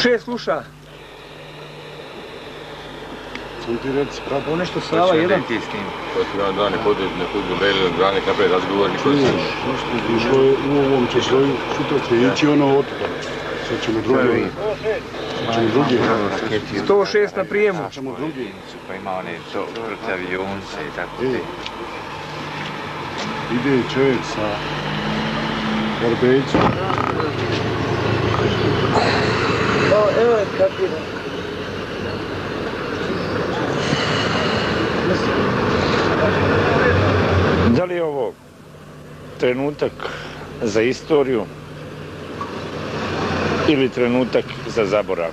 Šest sluša. Sam ti reci, kako? Ovo nešto Sava jedan. Da, ne budu beli branik napred razgovor, ništa da se... Išlo je u ovom časloju, sutra će ići ono otpad. Sad ćemo drugi. Sad ćemo drugi. 106 na prijemu. Sad ćemo drugi. Pa ima one vrte avionce i tako. Ide čovjek sa Garbejcom. Evo je kapira. Da li je ovo trenutak za istoriju ili trenutak za zaborav?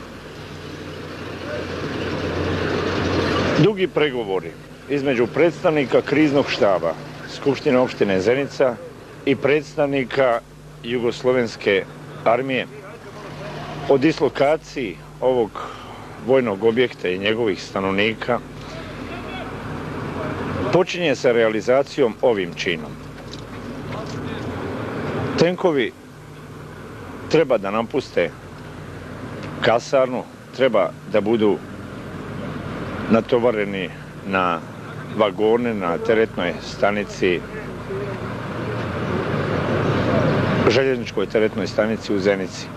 Dugi pregovori između predstavnika kriznog štaba Skupštine opštine Zenica i predstavnika Jugoslovenske armije o dislokaciji ovog vojnog objekta i njegovih stanovnika počinje sa realizacijom ovim činom. Tenkovi treba da napuste kasarnu, treba da budu natovareni na vagone na teretnoj stanici, željezničkoj teretnoj stanici u Zenici.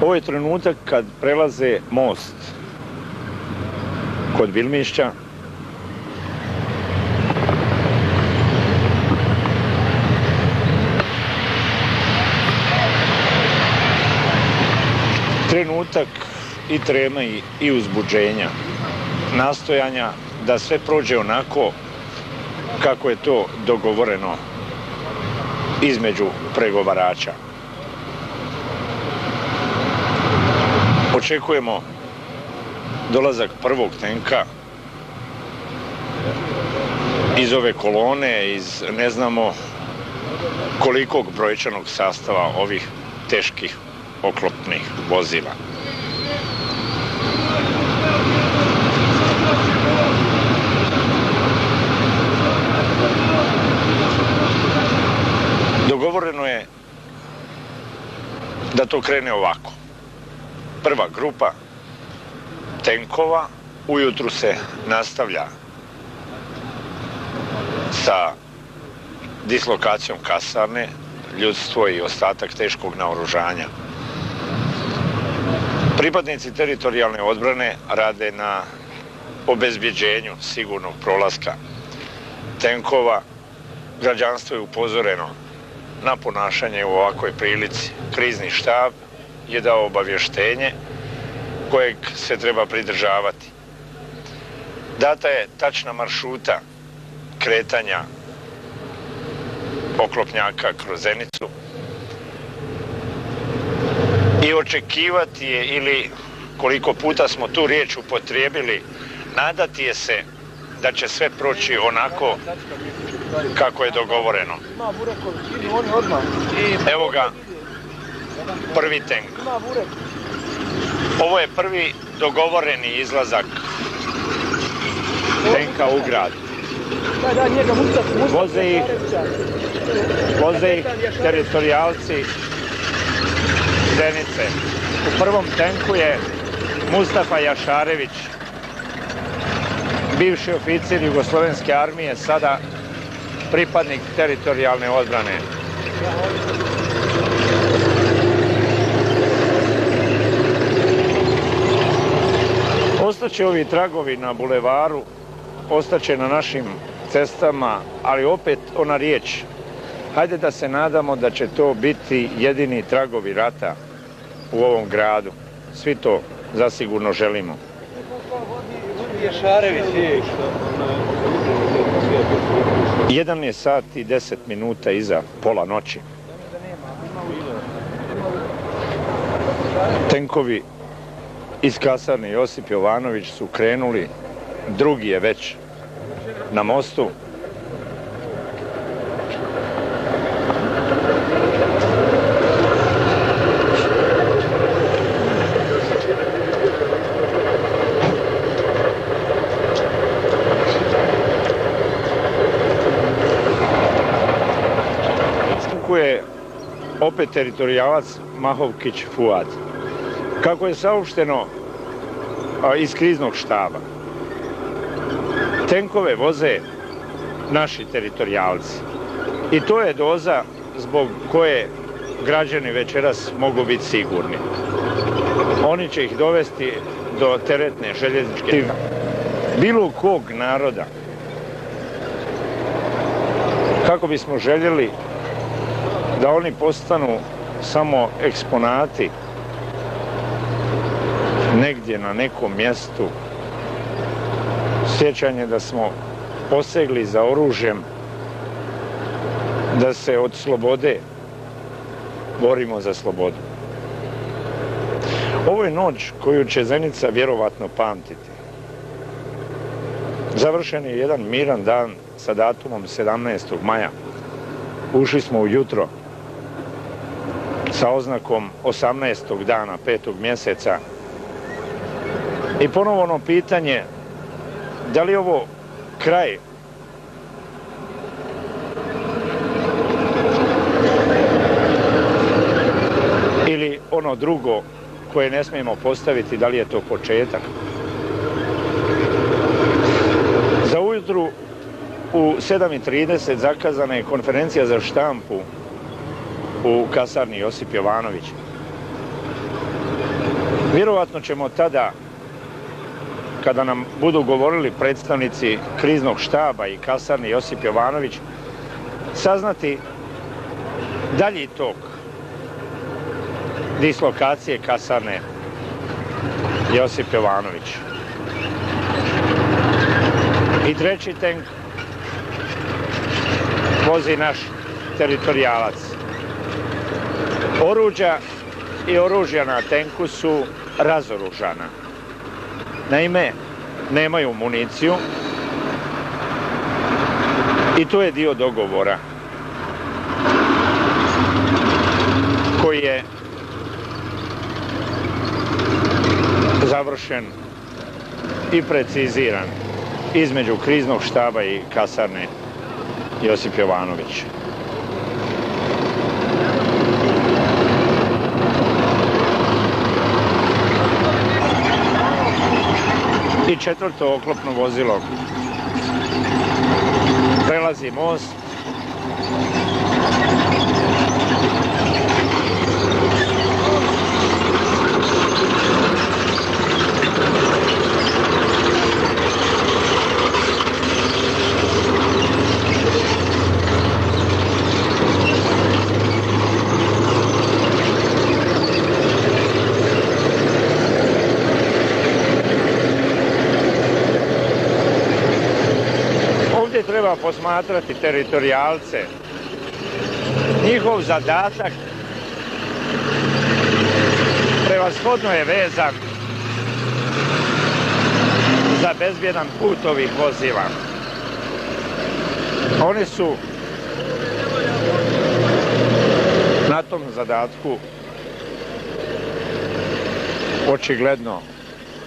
Ovo je trenutak kad prelaze most kod Vilmišća. Trenutak i treme i uzbuđenja, nastojanja da sve prođe onako kako je to dogovoreno između pregovarača. Očekujemo dolazak prvog tenka iz ove kolone, iz ne znamo kolikog brojčanog sastava ovih teških oklopnih vozila. Dogovoreno je da to krene ovako. Prva grupa tenkova ujutru se nastavlja sa dislokacijom kasarne, ljudstvo i ostatak teškog naoružanja. Pripadnici teritorijalne odbrane rade na obezbjeđenju sigurnog prolaska tenkova. Građanstvo je upozoreno na ponašanje u ovakvoj prilici. Krizni štab je dao obavještenje kojeg se treba pridržavati. Data je tačna maršruta kretanja oklopnjaka kroz Zenicu i očekivati je, ili koliko puta smo tu riječ upotrijebili, nadati je se da će sve proći onako kako je dogovoreno. Evo ga, prvi tenk. Ovo je prvi dogovoreni izlazak tenka u grad. Voze ih teritorijalci Zenice. U prvom tenku je Mustafa Jašarević, bivši oficir Jugoslovenske armije, sada pripadnik teritorijalne odbrane. Ostaće ovi tragovi na bulevaru, ostaće na našim cestama, ali opet ona riječ. Hajde da se nadamo da će to biti jedini tragovi rata u ovom gradu. Svi to zasigurno želimo. Jedan je sat i 10 minuta iza pola noći. Tenkovi iz kasarne Josip Jovanović su krenuli, drugi je već na mostu. opet teritorijalac Mahovkić Fuad. Kako je saopšteno iz kriznog štaba, tenkove voze naši teritorijalci. I to je doza zbog koje građani večeras mogu biti sigurni. Oni će ih dovesti do teretne željezničke. Bilo kog naroda, kako bismo željeli da oni postanu samo eksponati negdje na nekom mjestu, sjećanje da smo posegli za oružjem, da se od slobode borimo za slobodu. Ovo je noć koju će Zenica vjerovatno pamtiti. Završen je jedan miran dan sa datumom 17. maja. Ušli smo ujutro sa oznakom 18. dana 5. mjeseca. I ponovno pitanje, da li je ovo kraj ili ono drugo koje ne smijemo postaviti, da li je to početak? Za ujutru u 7:30 zakazana je konferencija za štampu u kasarni Josip Jovanović. Vjerovatno ćemo tada, kada nam budu govorili predstavnici kriznog štaba i kasarni Josip Jovanović, saznati dalji tok dislokacije kasarne Josip Jovanović. I treći tenk vozi naš teritorijalac. Oruđa i oružja na tenku su razoružana. Naime, nemaju municiju i to je dio dogovora koji je završen i preciziran između kriznog štaba i kasarne Josip Jovanović. I četvrto oklopno vozilo prelazi most. Treba posmatrati teritorijalce. Njihov zadatak prevashodno je vezan za bezbjedan put ovih vozila. Oni su na tom zadatku očigledno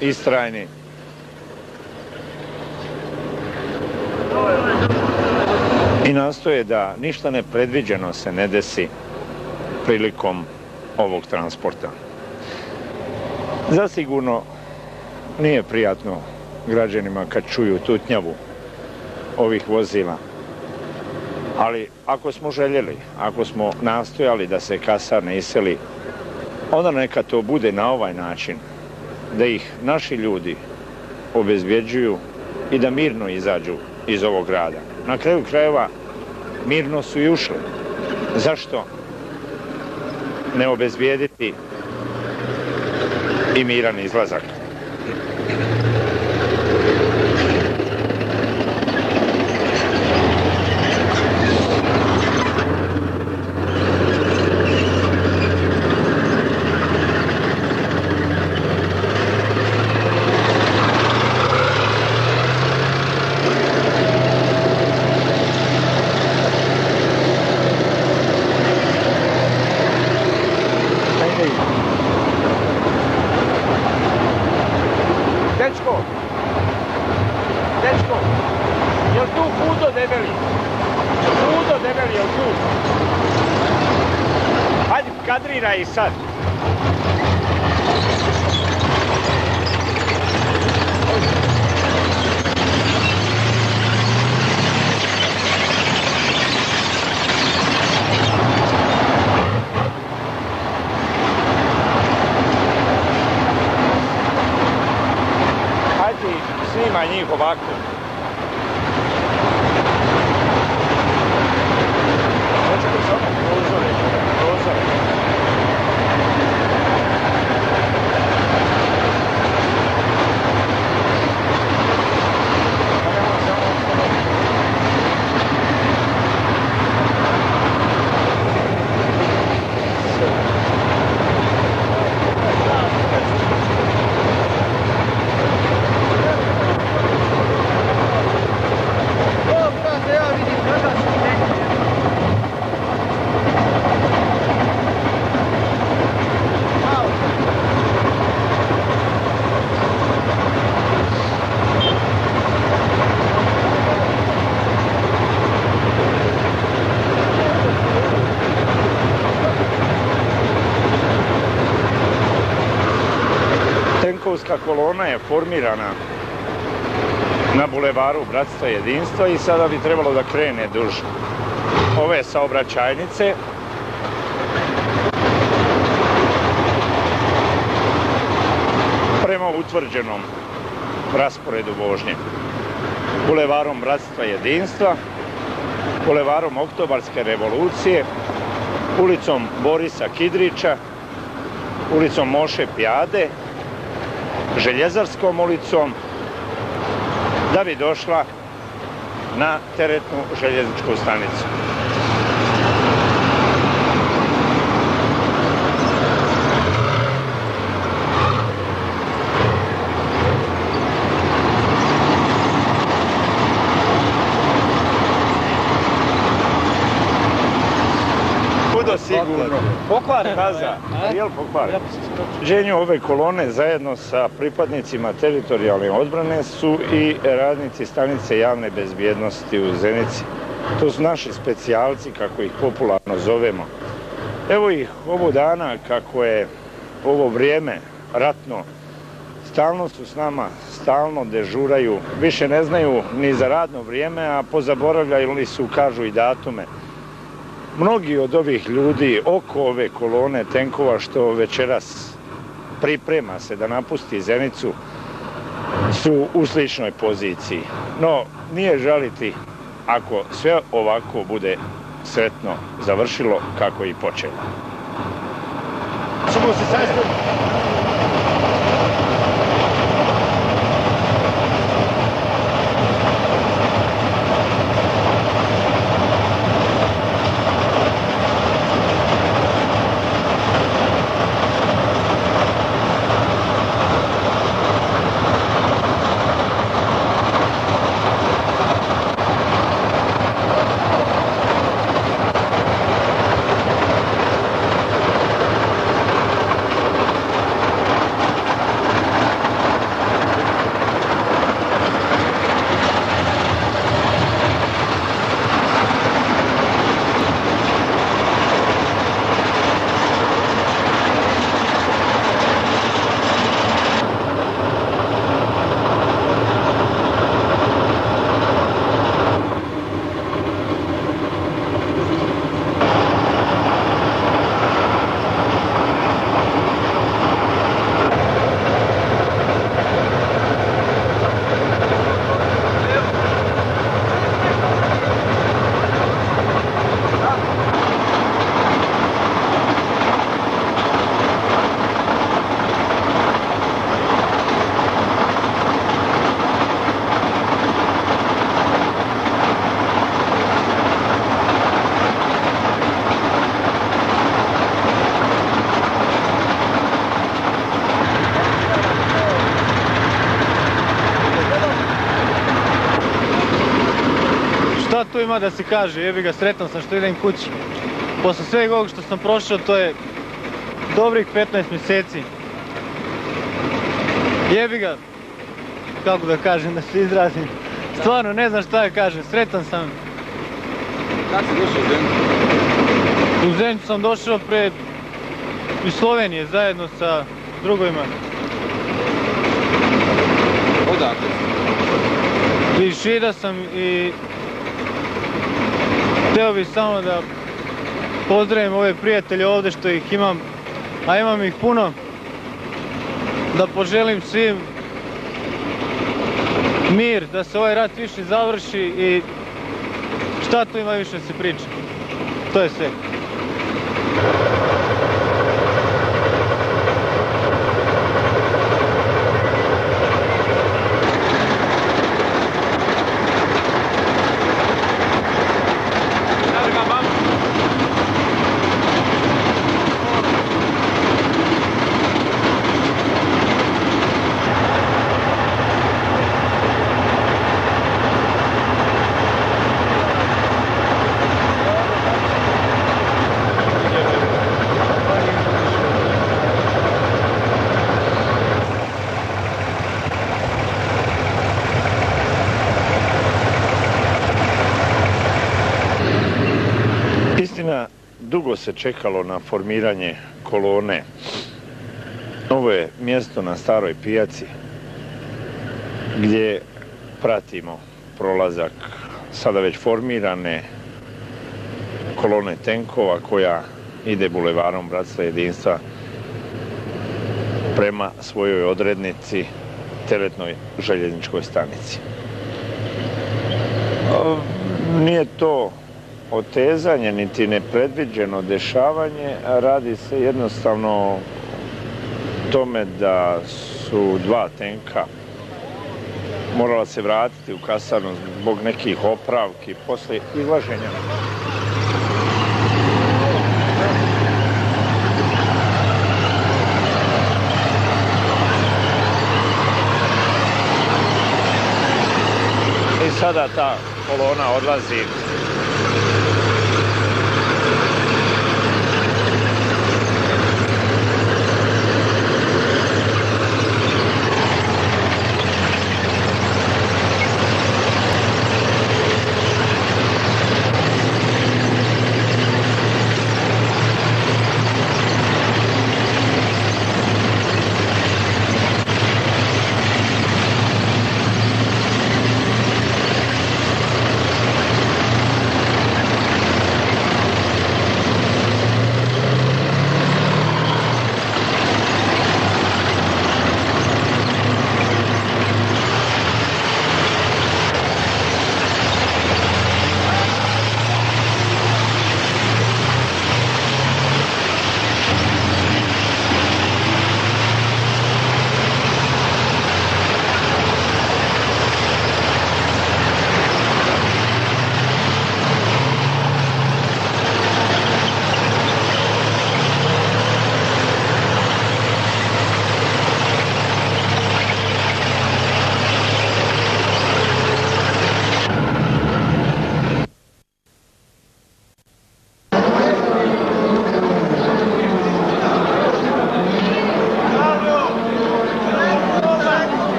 istrajni. I nastoje da ništa nepredviđeno se ne desi prilikom ovog transporta. Zasigurno nije prijatno građanima kad čuju tutnjavu ovih vozila. Ali ako smo željeli, ako smo nastojali da se kasarna iseli, onda neka to bude na ovaj način, da ih naši ljudi obezbjeđuju i da mirno izađu iz ovog grada. Na kraju krajeva mirno su i ušli. Zašto ne obezbijediti i miran izlazak? Kadriraj ih sad. Hajde, snimaj njih ovako. Hoćete samo prozore. Tenkovska kolona je formirana na bulevaru Bratstva i jedinstva i sada bi trebalo da krene duž ove saobraćajnice. Prema utvrđenom rasporedu vožnje. Bulevarom Bratstva i jedinstva, bulevarom Oktobarske revolucije, ulicom Borisa Kidrića, ulicom Moše Pijade, Željezarskom ulicom, da bi došla na teretnu željezničku stanicu. Budo sigurno. Pokvar kaza. Jel pokvar? Ženju ove kolone zajedno sa pripadnicima teritorijalne odbrane su i radnici stanice javne bezbjednosti u Zenici. To su naši specijalci, kako ih popularno zovemo. Evo ih ovo dana, kako je ovo vrijeme ratno, stalno su s nama, stalno dežuraju, više ne znaju ni za radno vrijeme, a pozaboravljali su, kažu, i datume. Mnogi od ovih ljudi oko ove kolone tenkova što večeras priprema se da napusti Zenicu su u sličnoj poziciji. No, nije žaliti ako sve ovako bude sretno završilo kako i počelo. Ćemo se sastaviti. Šta tu ima da se kaže, jebi ga, sretan sam što idem kući. Posle svega ovog što sam prošao, to je dobrih 15 mjeseci. Jebi ga, kako da kažem, da se izrazim. Stvarno ne znam šta da kažem, sretan sam. Kako si došao u Zenicu? U Zenicu sam došao pre iz Slovenije zajedno sa drugovima. Odakle? Iz Šida sam i htio bih samo da pozdravim ove prijatelje ovdje što ih imam, a imam ih puno, da poželim svim mir, da se ovaj rat više završi i šta tu ima više se priča. To je sve. Istina, dugo se čekalo na formiranje kolone. Ovo je mjesto na Staroj pijaci gdje pratimo prolazak sada već formirane kolone tenkova koja ide bulevarom Bratstva jedinstva prema svojoj odrednici, teretnoj željezničkoj stanici. Nije to otezanje niti nepredviđeno dešavanje, radi se jednostavno o tome da su dva tenka morala se vratiti u kasarnu zbog nekih opravki poslije izlaženja. I sada ta kolona odlazi .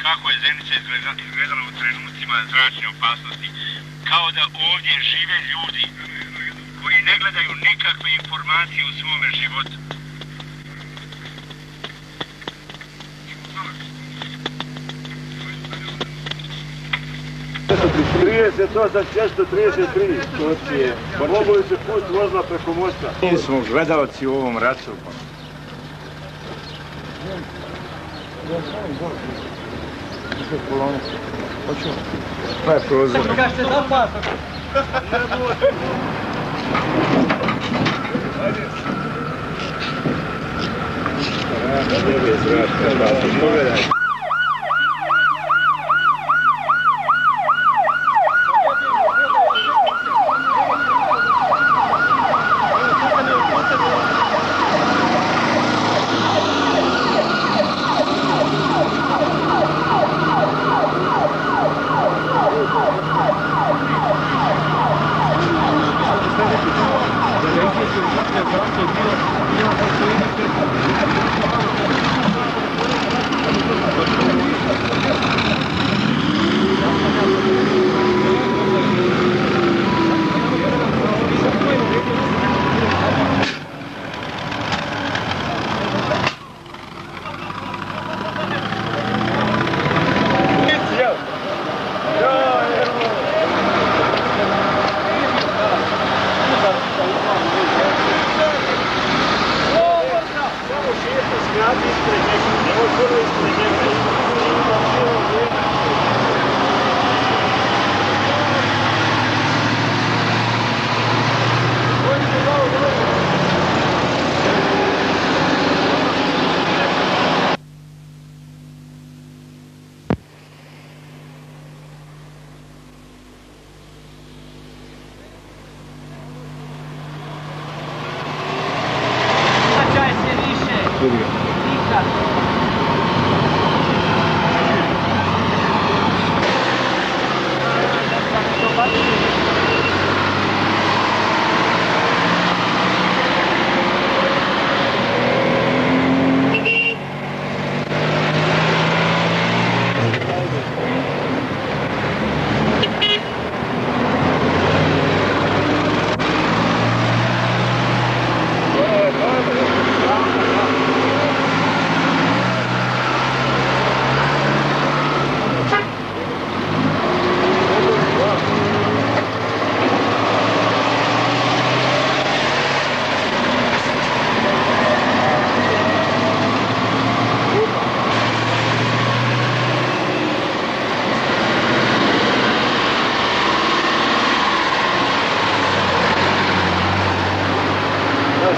Kako je Zenica izgledala u trenucima zračne opasnosti. Kao da ovdje žive ljudi koji ne gledaju nikakve informacije u svome životu. 38.633. Mogu li se put vozila preko mosta? Mi smo gledalci u ovom ratu. Pa je prozor. Pogledaj.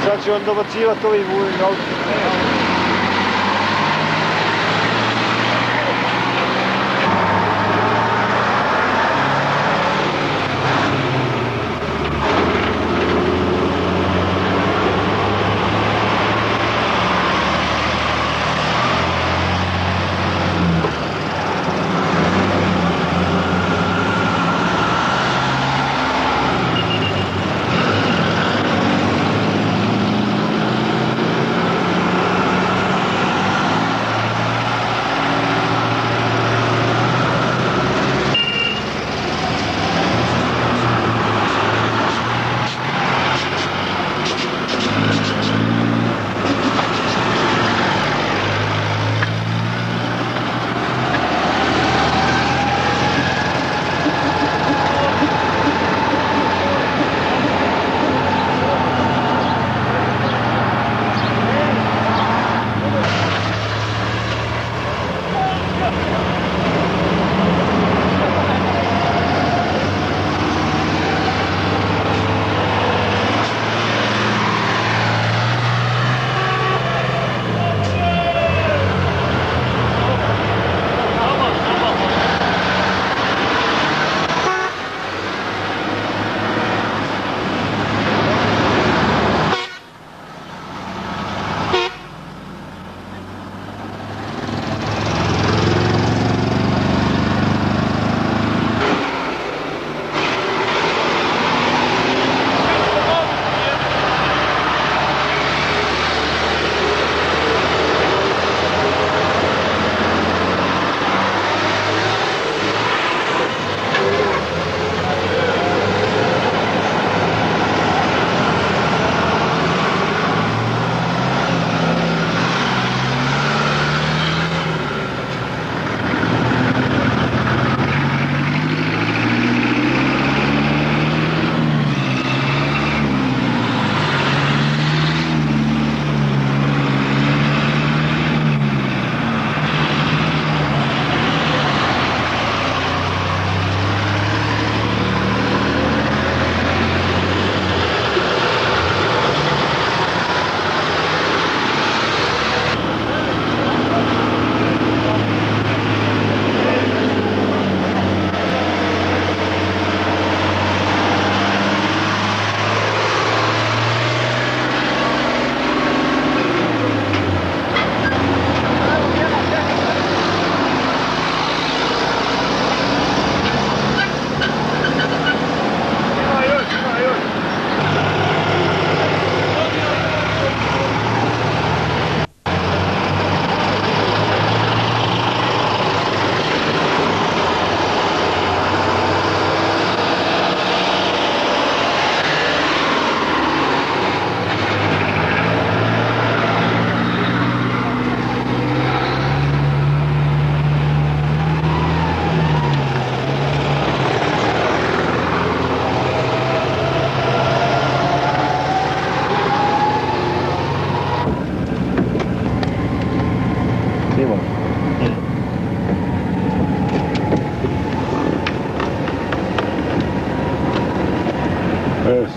Sad će on dobacivati ovim uvijek autom.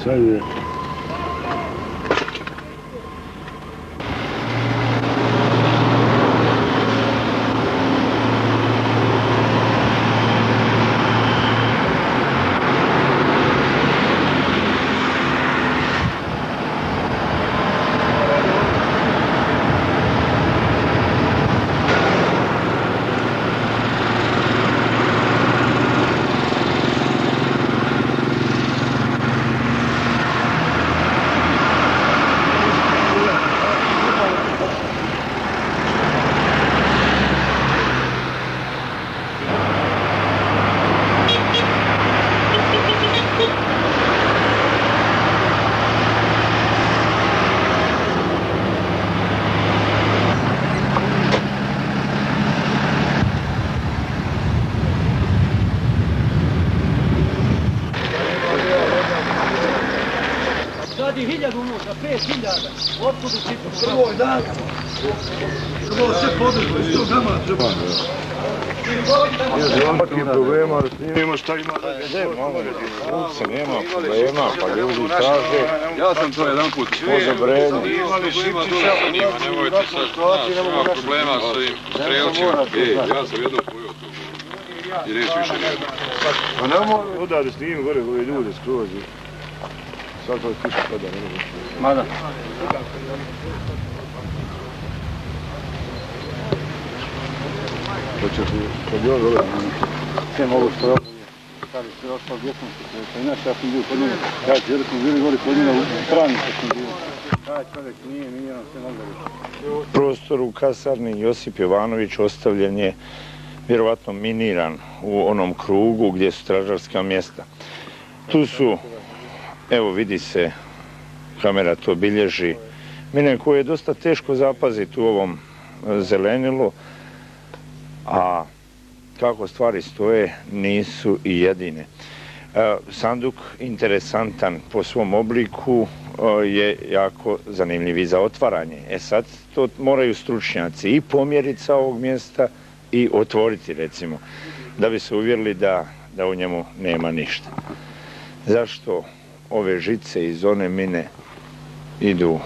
Sad je Radi 1000 unutra, 5000. Otkud u Cipru? Prvo je dan. Prvo sve podržno, što nama treba. Svaki problema, ali Nema šta ima da nema problema, pa ljudi traže. Ja sam to jedan put Pozabrenju. nemojte sad, ima problema s ovim strelcima. Ja sam jednom pojao to. I neću više nijedno. Pa nemoj odavde snimim gore ove ljude skroz. Sad to tiša pada, ne mogu. Mada. Kad je on dole, Sve mogu što je kada sve ostalo djetom se inače ja sam bio kod njega, jer smo bili gori kod njega u stranicu sam bio. Taj čovjek nije nam sve nagledao. Prostor u kasarni Josip Jovanović ostavljen je vjerovatno miniran u onom krugu gdje su stražarska mjesta. Tu su, evo vidi se, kamera to bilježi, mine koje je dosta teško zapaziti u ovom zelenilu, a kako stvari stoje nisu i jedine. Sanduk interesantan po svom obliku je jako zanimljiv i za otvaranje. Sad to moraju stručnjaci i pomjeriti sa ovog mjesta i otvoriti recimo, da bi se uvjerili da u njemu nema ništa. Zašto ove žice iz one mine idu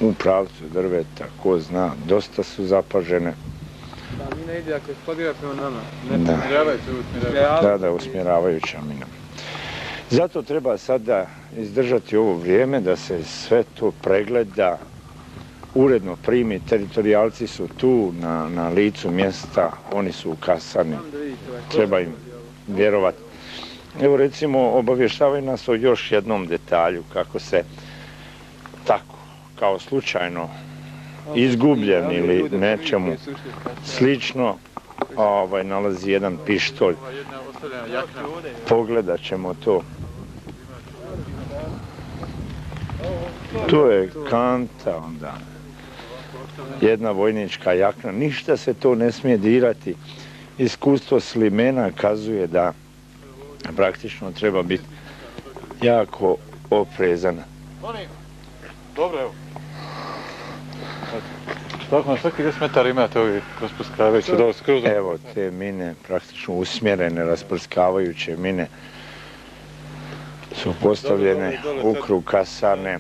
u pravcu drveta, ko zna, dosta su zapažene. Da, mina ide ako eksplodira prema nama. Da, usmjeravajuća mina. Zato treba sada izdržati ovo vrijeme da se sve to pregleda, uredno primi. Teritorijalci su tu na licu mjesta, oni su u kasarni, treba im vjerovati. Evo recimo obavještavaju nas o još jednom detalju kako se tako kao slučajno izgubljen ili nečemu slično nalazi jedan pištolj. Pogledat ćemo to. To je kanta onda. Jedna vojnička jakna. Ništa se to ne smije dirati. Iskustvo Slimena kazuje da praktično treba biti jako oprezan. Dobro, evo. Tako na svaki 10 metara imate ovi rasprskavajuće dole skroz. Evo te mine, praktično usmjerene, rasprskavajuće mine su postavljene u krug kasarne.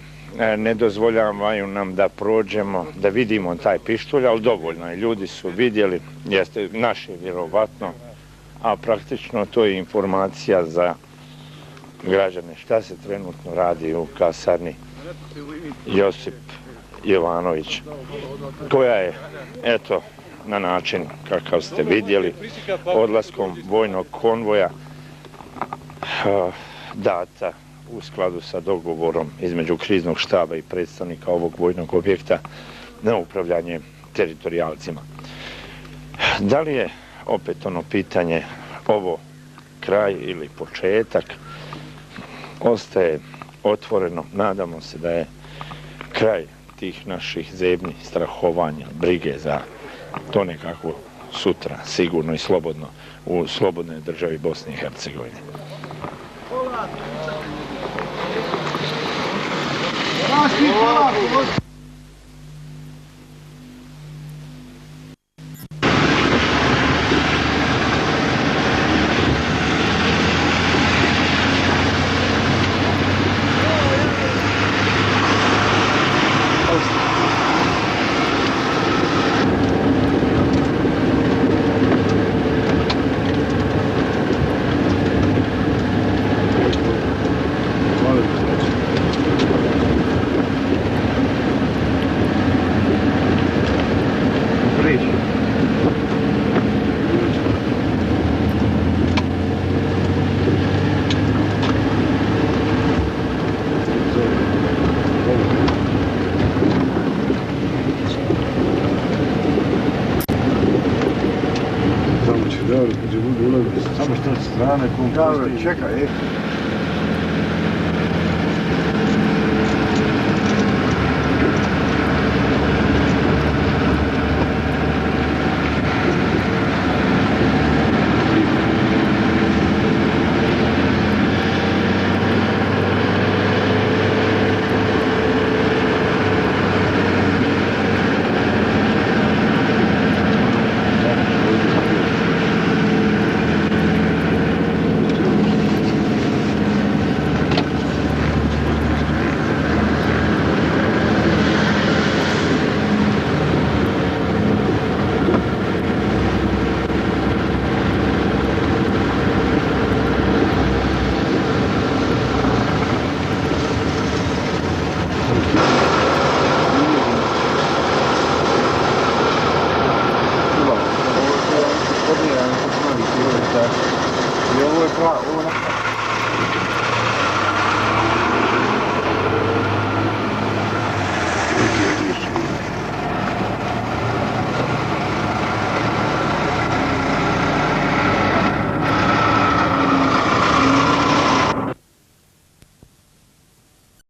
Ne dozvoljavaju nam da prođemo, da vidimo taj pištolj, ali dovoljno je. Ljudi su vidjeli, jeste naše vjerovatno, a praktično to je informacija za građane. Šta se trenutno radi u kasarni Josip Jovanović, koja je, eto, na način kakav ste vidjeli, odlaskom vojnog konvoja data u skladu sa dogovorom između kriznog štaba i predstavnika ovog vojnog objekta na upravljanje teritorijalcima. Da li je, opet ono pitanje, ovo kraj ili početak, ostaje otvoreno. Nadamo se da je kraj tih naših zebnjih strahovanja, brige za to nekako sutra, sigurno i slobodno, u slobodnoj državi Bosne i Hercegovine. Samo što strane, čekaj,